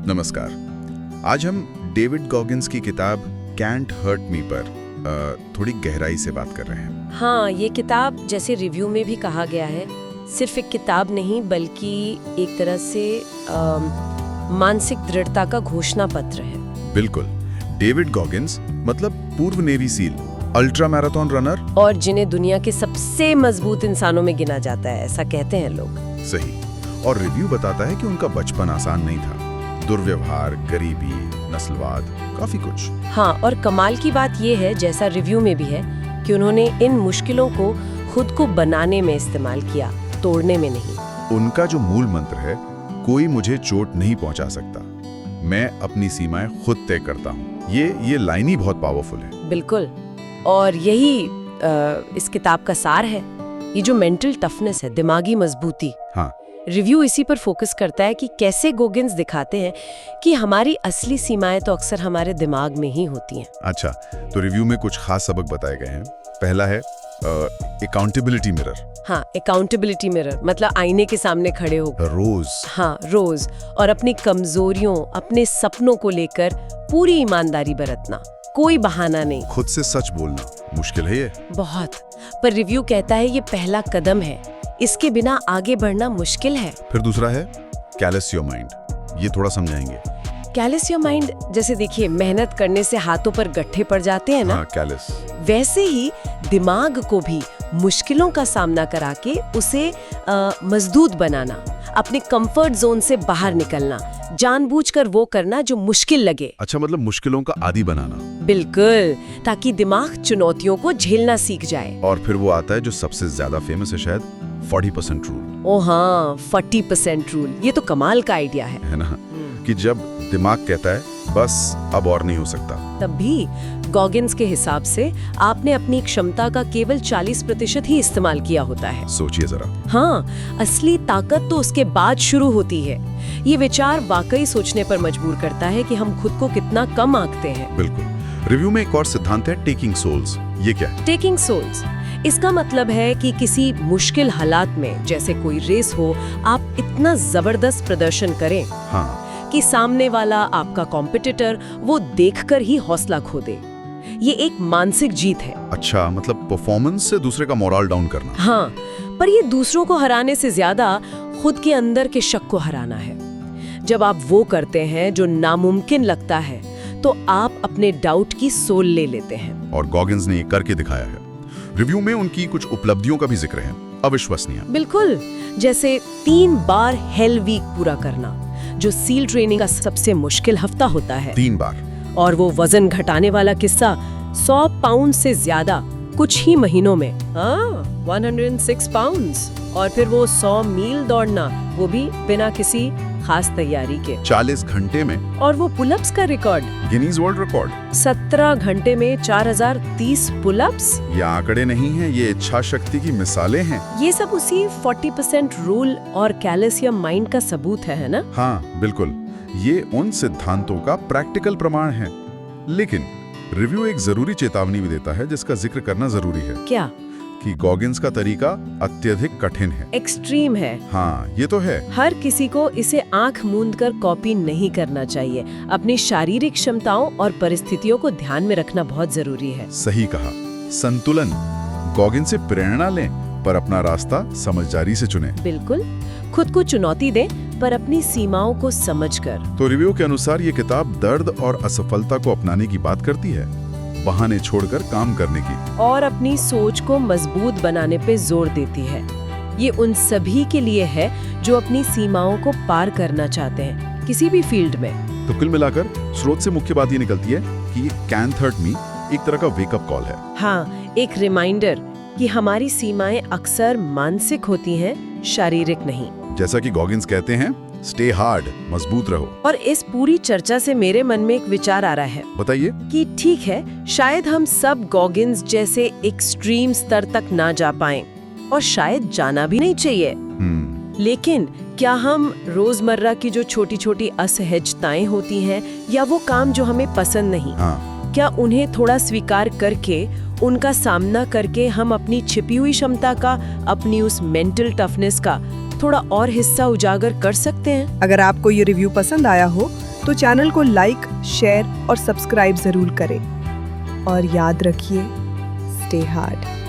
नमस्कार। आज हम डेविड गॉगिन्स की किताब कैंट हर्ट मी पर थोड़ी गहराई से बात कर रहे हैं। हाँ, ये किताब जैसे रिव्यू में भी कहा गया है, सिर्फ एक किताब नहीं बल्कि एक तरह से मानसिक दृढ़ता का घोषणा पत्र है। बिल्कुल। डेविड गॉगिन्स मतलब पूर्व navy seal, ultra marathon runner, और जिन्हें दुनिया के सबसे मजबूत इंसानों में गिना जाता है, ऐसा कहते हैं लोग। सही। और रिव्यू बताता है कि उनका बचपन आसान नहीं था। दुर्व्यवहार, गरीबी, नस्लवाद, काफी कुछ। हाँ, और कमाल की बात ये है, जैसा रिव्यू में भी है, कि उन्होंने इन मुश्किलों को खुद को बनाने में इस्तेमाल किया, तोड़ने में नहीं। उनका जो मूल मंत्र है, कोई मुझे चोट नहीं पहुंचा सकता, मैं अपनी सीमाएं खुद तय करता हूँ। ये लाइन ही बहुत पावरफुल है। बिल्कुल। और यही इस किताब का सार है, ये जो मेंटल टफनेस है, दिमागी मजबूती। हाँ। रिव्यू इसी पर फोकस करता है कि कैसे गॉगिन्स दिखाते हैं कि हमारी असली सीमाएं तो अक्सर हमारे दिमाग में ही होती हैं। अच्छा, तो रिव्यू में कुछ खास सबक बताए गए हैं। पहला है अकाउंटेबिलिटी मिरर। हाँ, अकाउंटेबिलिटी मिरर मतलब आईने के सामने खड़े होकर रोज। हाँ, रोज, और अपनी कमजोरियों, अपने सपनों को लेकर पूरी ईमानदारी बरतना, कोई बहाना नहीं। खुद से सच बोलना मुश्किल है ये बहुत, पर रिव्यू कहता है ये पहला कदम है, इसके बिना आगे बढ़ना मुश्किल है। फिर दूसरा है कैलस योर माइंड। ये थोड़ा समझाएंगे। कैलस योर माइंड, जैसे देखिए मेहनत करने से हाथों पर गट्ठे पड़ जाते हैं ना। हाँ, कैलस। वैसे ही दिमाग को भी मुश्किलों का सामना करा के उसे मजबूत बनाना, अपने कंफर्ट जोन से बाहर निकलना, जानबूझकर वो करना जो मुश्किल लगे। अच्छा, मतलब मुश्किलों का आदी बनाना। बिल्कुल, ताकि दिमाग चुनौतियों को झेलना सीख जाए। और फिर वो आता है जो सबसे ज्यादा फेमस है शायद, 40% रूल। ओ हाँ, 40% रूल, ये तो कमाल का आइडिया है ना? कि जब दिमाग कहता है बस अब और नहीं हो सकता, तब भी गॉगिन्स के हिसाब से आपने अपनी क्षमता का केवल 40% ही इस्तेमाल किया होता है। सोचिए जरा। हाँ, असली ताकत तो उसके बाद शुरू होती है। ये विचार वाकई सोचने पर मजबूर करता है कि हम खुद को कितना कम आंकते हैं। बिल्कुल। रिव्यू में एक और सिद्धांत है, टेकिंग सोल्स। ये क्या है? टेकिंग सोल्स, इसका मतलब है कि किसी मुश्किल हालात में, जैसे कोई रेस हो, आप इतना जबरदस्त प्रदर्शन करें कि सामने वाला आपका कॉम्पिटिटर वो देखकर ही हौसला खो दे। ये एक मानसिक जीत है। अच्छा, मतलब परफॉर्मेंस से दूसरे का मोरल डाउन करना। हाँ, पर ये दूसरों को हराने से ज्यादा खुद के अंदर के शक को हराना है। जब आप वो करते हैं जो नामुमकिन लगता है, तो आप अपने डाउट की सोल ले लेते हैं। और गॉगिन्स ने ये करके दिखाया है। रिव्यू में उनकी कुछ उपलब्धियों का भी जिक्र है, अविश्वसनीय। बिल्कुल, जैसे 3 बार हेल वीक पूरा करना, जो सील ट्रेनिंग का सबसे मुश्किल हफ्ता होता है। 3 बार। और वो वजन घटाने वाला किस्सा, 100 पाउंड से ज्यादा कुछ ही महीनों में। 106 पाउंड्स। और फिर वो 100 मील दौड़ना, वो भी बिना किसी खास तैयारी के, 40 घंटे में। और वो पुलअप्स का रिकॉर्ड, गिनीज वर्ल्ड रिकॉर्ड, 17 घंटे में 4030 पुलअप्स। ये आंकड़े नहीं हैं, ये इच्छा शक्ति की मिसालें हैं। ये सब उसी 40% रूल और कैलस योर माइंड का सबूत है ना? हाँ, बिल्कुल। ये उन सिद्धांतों का प्रैक्टिकल प्रमाण है। लेकिन रिव्यू एक जरूरी चेतावनी भी देता है, जिसका जिक्र करना जरूरी है। क्या? कि गॉगिन्स का तरीका अत्यधिक कठिन है, एक्सट्रीम है। हाँ, ये तो है। हर किसी को इसे आंख मूंद कर कॉपी नहीं करना चाहिए। अपनी शारीरिक क्षमताओं और परिस्थितियों को ध्यान में रखना बहुत जरूरी है। सही कहा। संतुलन। गॉगिन से प्रेरणा लें, पर अपना रास्ता समझदारी से चुनें। बिल्कुल, खुद को चुनौती दें, पर अपनी सीमाओं को समझकर। तो रिव्यू के अनुसार ये किताब दर्द और असफलता को अपनाने की बात करती है, बहाने छोड़कर काम करने की, और अपनी सोच को मजबूत बनाने पे जोर देती है। ये उन सभी के लिए है जो अपनी सीमाओं को पार करना चाहते हैं, किसी भी फील्ड में। तो कुल मिलाकर स्रोत से मुख्य बात ये निकलती है कि ये कैंट हर्ट मी एक तरह का वेकअप कॉल है। हाँ, एक रिमाइंडर कि हमारी सीमाएं अक्सर मानसिक होती हैं, शारीरिक नहीं। जैसा कि गॉगिन्स कहते हैं, स्टे हार्ड, मजबूत रहो। और इस पूरी चर्चा से मेरे मन में एक विचार आ रहा है। बताइए। कि ठीक है, शायद हम सब गॉगिन्स जैसे एक्सट्रीम स्तर तक ना जा पाएं, और शायद जाना भी नहीं चाहिए। लेकिन क्या हम रोजमर्रा की जो छोटी छोटी असहजताएं होती हैं, या वो काम जो हमें पसंद नहीं, क्या उन्हें थोड़ा स्वीकार करके, उनका सामना करके हम अपनी छिपी हुई क्षमता का, अपनी उस मेंटल टफनेस का थोड़ा और हिस्सा उजागर कर सकते हैं? अगर आपको ये रिव्यू पसंद आया हो तो चैनल को लाइक, शेयर और सब्सक्राइब जरूर करें। और याद रखिए, स्टे हार्ड।